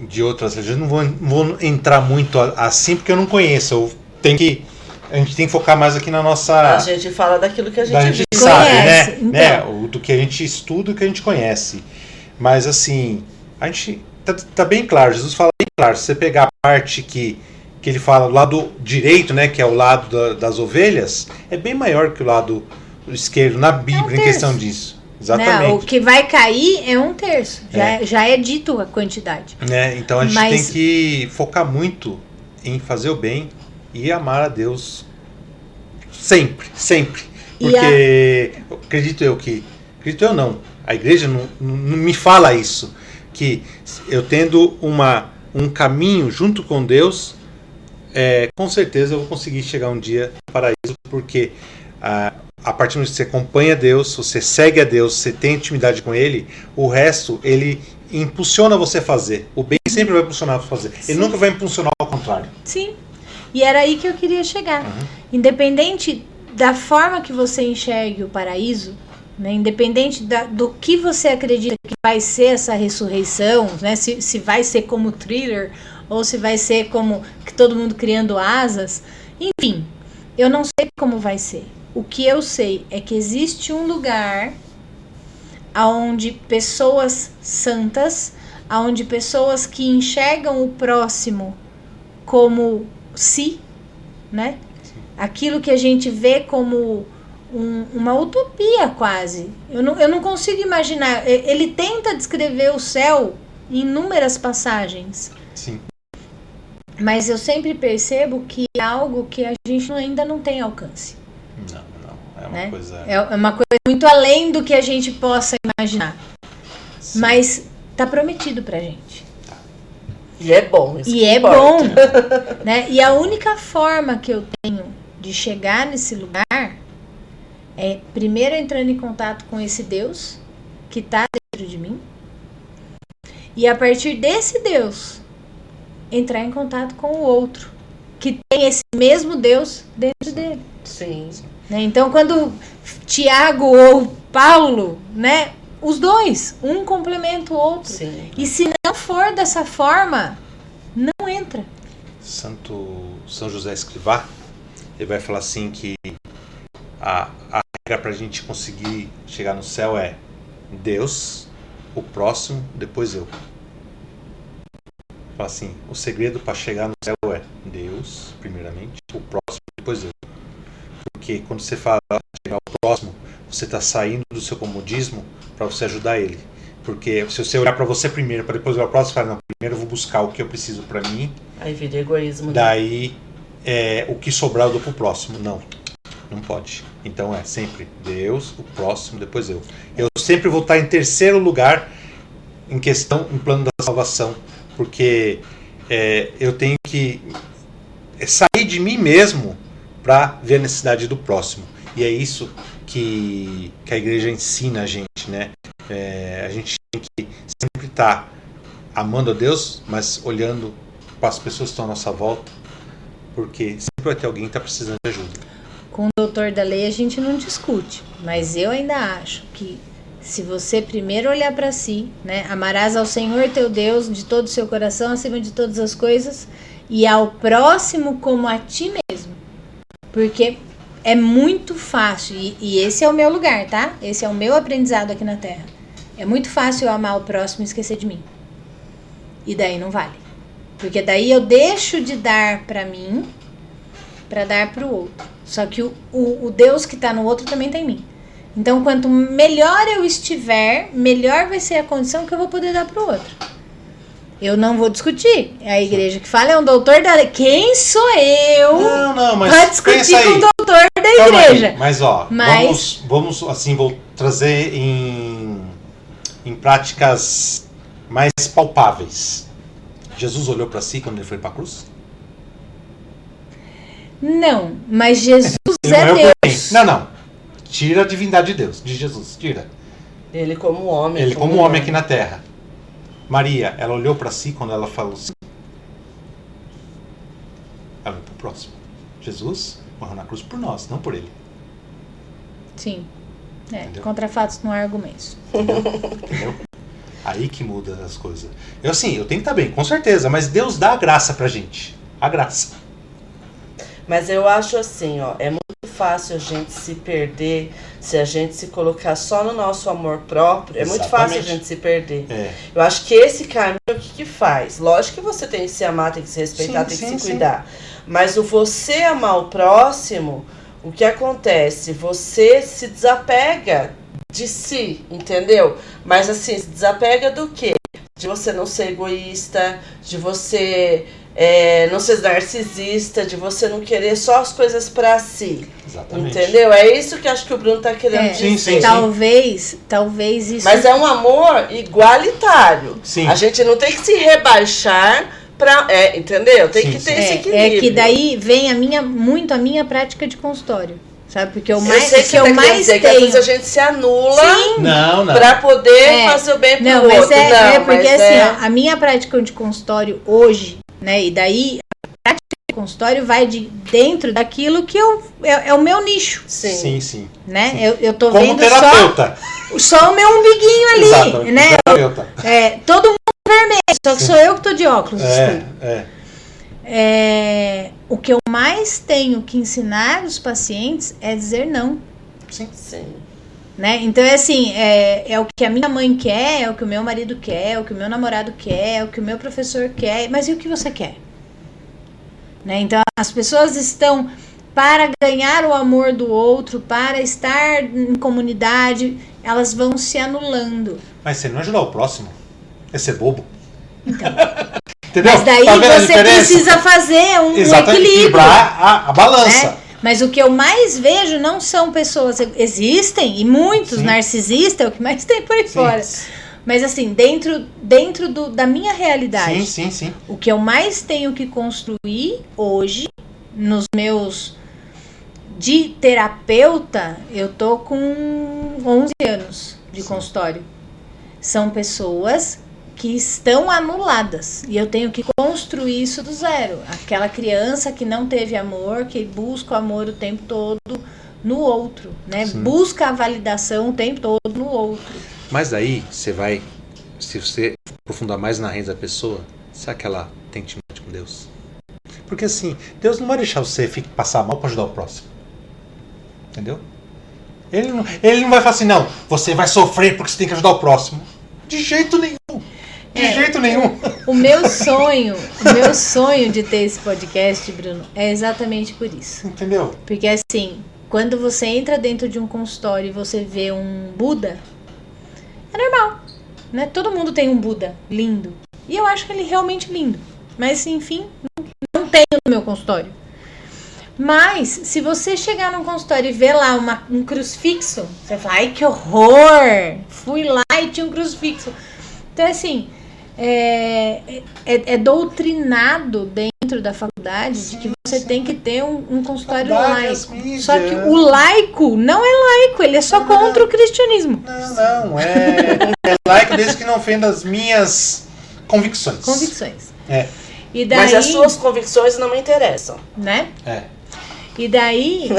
de outras religiões, não vou entrar muito assim, porque eu não conheço. A gente tem que focar mais aqui na nossa... A gente fala daquilo que a gente sabe, conhece, né? Do que a gente estuda, do que a gente conhece. Mas, assim, a gente tá bem claro, Jesus fala bem claro. Se você pegar a parte que ele fala do lado direito, né, que é o lado das ovelhas, é bem maior que o lado esquerdo na Bíblia em questão disso. Exatamente. Né? O que vai cair é 1/3. Já é dito a quantidade. Então a gente tem que focar muito em fazer o bem e amar a Deus sempre, sempre. Porque acredito eu não, a igreja não me fala isso, que eu tendo um caminho junto com Deus, com certeza eu vou conseguir chegar um dia no paraíso, porque a partir do momento que você acompanha Deus, você segue a Deus, você tem intimidade com Ele, o resto, Ele impulsiona você a fazer. O bem sempre vai impulsionar você a fazer. Sim. Ele nunca vai impulsionar ao contrário. Sim. E era aí que eu queria chegar. Independente da forma que você enxergue o paraíso, né, independente do que você acredita que vai ser essa ressurreição, né, se vai ser como Thriller, ou se vai ser como que todo mundo criando asas, enfim, eu não sei como vai ser. O que eu sei é que existe um lugar onde pessoas santas, onde pessoas que enxergam o próximo como si, né? Aquilo que a gente vê como uma utopia quase. Eu não consigo imaginar. Ele tenta descrever o céu em inúmeras passagens. Sim. Mas eu sempre percebo que é algo que a gente ainda não tem alcance. Não. É uma, né? Coisa... É uma coisa muito além do que a gente possa imaginar. Sim. Mas tá prometido pra gente. E é bom. Isso e é bom. Né? E a única forma que eu tenho de chegar nesse lugar é primeiro entrando em contato com esse Deus que tá dentro de mim. E a partir desse Deus, entrar em contato com o outro, que tem esse mesmo Deus dentro dele. Sim. Né? Então, quando Tiago ou Paulo, né, os dois, um complementa o outro. Sim. E se não for dessa forma, não entra. São José Escrivá, ele vai falar assim que a regra para a gente conseguir chegar no céu é Deus, o próximo, depois eu. Fala assim, o segredo para chegar no céu é Deus, primeiramente, o próximo, depois eu. Porque quando você fala chegar ao próximo, você está saindo do seu comodismo para você ajudar ele. Porque se você olhar para você primeiro, para depois olhar para o próximo, você fala, não, primeiro eu vou buscar o que eu preciso para mim. Aí vira egoísmo. Daí, o que sobrar eu dou para o próximo. Não pode. Então é sempre Deus, o próximo, depois eu. Eu sempre vou estar em terceiro lugar em questão, em plano da salvação. Porque eu tenho que sair de mim mesmo para ver a necessidade do próximo. E é isso que a igreja ensina a gente, né? A gente tem que sempre estar amando a Deus, mas olhando para as pessoas que estão à nossa volta, porque sempre vai ter alguém que está precisando de ajuda. Com o doutor da lei a gente não discute, mas eu ainda acho que se você primeiro olhar para si, né, amarás ao Senhor teu Deus de todo o seu coração, acima de todas as coisas, e ao próximo como a ti mesmo. Porque é muito fácil, e esse é o meu lugar, tá? Esse é o meu aprendizado aqui na Terra. É muito fácil eu amar o próximo e esquecer de mim. E daí não vale. Porque daí eu deixo de dar pra mim para dar pro outro. Só que o Deus que tá no outro também tá em mim. Então, quanto melhor eu estiver, melhor vai ser a condição que eu vou poder dar pro outro. Eu não vou discutir. É a igreja que fala, é um doutor da lei. Quem sou eu para discutir com o doutor da igreja? Aí. Mas, vamos assim, vou trazer em práticas mais palpáveis. Jesus olhou para si quando ele foi para a cruz? Não, mas Jesus Deus. Não. Tira a divindade de Deus, de Jesus, tira. Ele como homem. Ele como homem aqui na terra. Maria, ela olhou para si quando ela falou assim. Ela olhou para o próximo. Jesus morreu na cruz por nós, não por ele. Sim. Contra fatos não há argumentos. Entendeu? Aí que muda as coisas. Eu tenho que estar bem, com certeza, mas Deus dá a graça pra gente. A graça. Mas eu acho assim, é muito fácil a gente se perder se a gente se colocar só no nosso amor próprio. É muito fácil a gente se perder. Eu acho que esse caminho, o que faz? Lógico que você tem que se amar, tem que se respeitar, tem que se cuidar. Mas o você amar o próximo, o que acontece? Você se desapega de si, entendeu? Mas assim, se desapega do quê? De você não ser egoísta, de você não ser narcisista, de você não querer só as coisas pra si. Exatamente. Entendeu? É isso que acho que o Bruno tá querendo dizer. Sim. Talvez isso. Mas é um amor igualitário. Sim. A gente não tem que se rebaixar pra. Entendeu? Tem que ter esse equilíbrio. É que daí vem muito a minha prática de consultório. Sabe? Porque eu sei que eu mais dizer, que às vezes a gente se anula pra poder fazer o bem pro outro. Porque assim, ó, a minha prática de consultório hoje, né? E daí a prática de consultório vai de dentro daquilo que é o meu nicho. Sim. Né? Sim. Eu tô como vendo terapeuta. só o meu umbiguinho ali. Exato, né? Terapeuta. Todo mundo vermelho, só que sou eu que tô de óculos. O que eu mais tenho que ensinar os pacientes é dizer não. Sim. Né? Então é assim, é o que a minha mãe quer, é o que o meu marido quer, é o que o meu namorado quer, é o que o meu professor quer, mas e o que você quer? Né? Então as pessoas estão para ganhar o amor do outro, para estar em comunidade, elas vão se anulando. Mas você não ajudar o próximo, é ser bobo. Então. Entendeu? Mas daí você precisa fazer um equilíbrio. Equilibrar a balança. Né? Mas o que eu mais vejo não são pessoas... Existem, e muitos narcisistas, é o que mais tem por aí fora. Mas assim, dentro da minha realidade. Sim. O que eu mais tenho que construir hoje, nos meus... De terapeuta, eu tô com 11 anos de consultório. São pessoas que estão anuladas. E eu tenho que construir isso do zero. Aquela criança que não teve amor, que busca o amor o tempo todo no outro, né? Busca a validação o tempo todo no outro. Mas aí você vai, se você aprofundar mais na raiz da pessoa, será que ela tem intimidade com Deus? Porque assim, Deus não vai deixar você passar mal para ajudar o próximo. Entendeu? Ele não vai falar assim, não, você vai sofrer porque você tem que ajudar o próximo. De jeito nenhum. De jeito nenhum. O meu sonho de ter esse podcast, Bruno, é exatamente por isso. Entendeu? Porque assim, quando você entra dentro de um consultório e você vê um Buda, é normal, né? Todo mundo tem um Buda lindo. E eu acho ele realmente lindo. Mas, enfim, não tenho no meu consultório. Mas, se você chegar num consultório e ver lá um crucifixo, você fala, ai, que horror! Fui lá e tinha um crucifixo. Então, assim, é doutrinado dentro da faculdade de que você tem que ter um consultório laico. Só que o laico não é laico, ele é só contra o cristianismo. Não, é laico desde que não ofenda as minhas convicções. E daí, mas as suas convicções não me interessam. Né? E daí,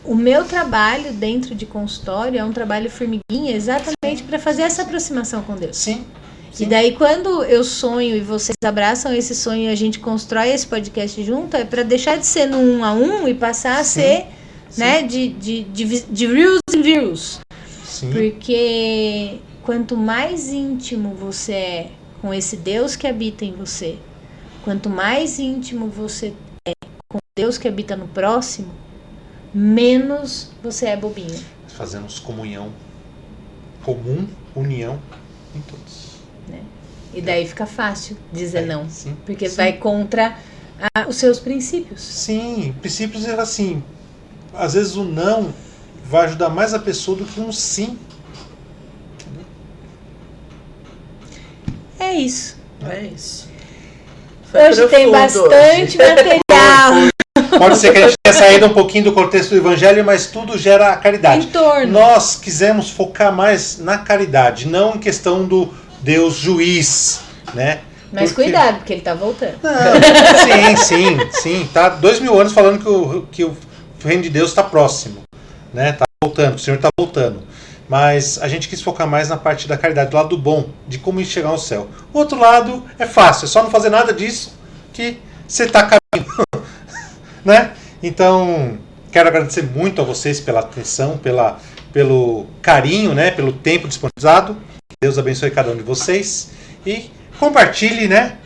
o meu trabalho dentro de consultório é um trabalho formiguinha exatamente para fazer essa aproximação com Deus. Sim. E daí, quando eu sonho e vocês abraçam esse sonho e a gente constrói esse podcast junto, é para deixar de ser no 1 a 1 e passar a ser, né, de reels em reels. Porque quanto mais íntimo você é com esse Deus que habita em você, quanto mais íntimo você é com Deus que habita no próximo, menos você é bobinho. Fazemos comunhão, união em todos. Né? E daí fica fácil dizer não, porque sim. vai contra os seus princípios. Sim, princípios é assim, às vezes o não vai ajudar mais a pessoa do que um sim. É isso. Hoje tem bastante material. Pode ser que a gente tenha saído um pouquinho do contexto do evangelho, mas tudo gera caridade. Nós quisemos focar mais na caridade, não em questão do Deus juiz, né? Mas cuidado, porque ele tá voltando. Não, sim. Tá 2000 anos falando que o reino de Deus está próximo, né? Tá voltando, o Senhor está voltando. Mas a gente quis focar mais na parte da caridade, do lado bom, de como chegar ao céu. O outro lado é fácil, é só não fazer nada disso que você está a caminho. Né? Então, quero agradecer muito a vocês pela atenção, pelo carinho, né? Pelo tempo disponibilizado. Deus abençoe cada um de vocês. E compartilhe, né?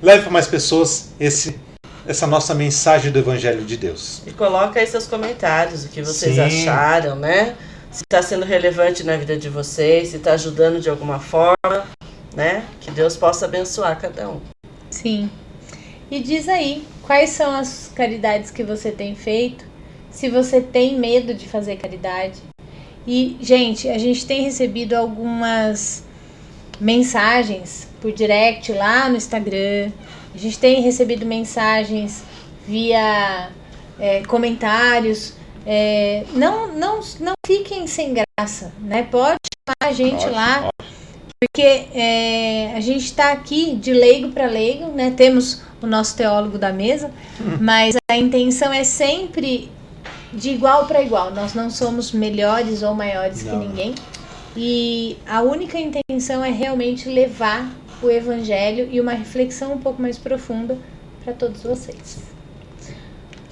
Leve para mais pessoas esse essa nossa mensagem do Evangelho de Deus. E coloca aí seus comentários, o que vocês Sim. acharam, né? Se está sendo relevante na vida de vocês, se está ajudando de alguma forma, né? Que Deus possa abençoar cada um. Sim. E diz aí, quais são as caridades que você tem feito? Se você tem medo de fazer caridade. E, gente, a gente tem recebido algumas mensagens por direct lá no Instagram. A gente tem recebido mensagens via comentários. Não fiquem sem graça, né? Pode chamar a gente lá, porque a gente está aqui de leigo para leigo, né? Temos o nosso teólogo da mesa, mas a intenção é sempre de igual para igual. Nós não somos melhores ou maiores que ninguém. E a única intenção é realmente levar o Evangelho e uma reflexão um pouco mais profunda para todos vocês.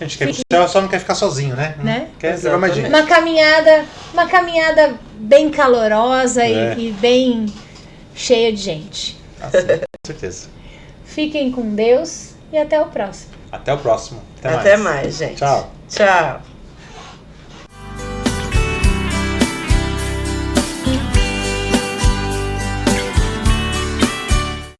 A gente quer ir pro céu, só não quer ficar sozinho, né? Quer levar mais gente. Uma caminhada bem calorosa e bem cheia de gente. Assim, com certeza. Fiquem com Deus e até o próximo. Até o próximo. Até mais, gente. Tchau. Tchau.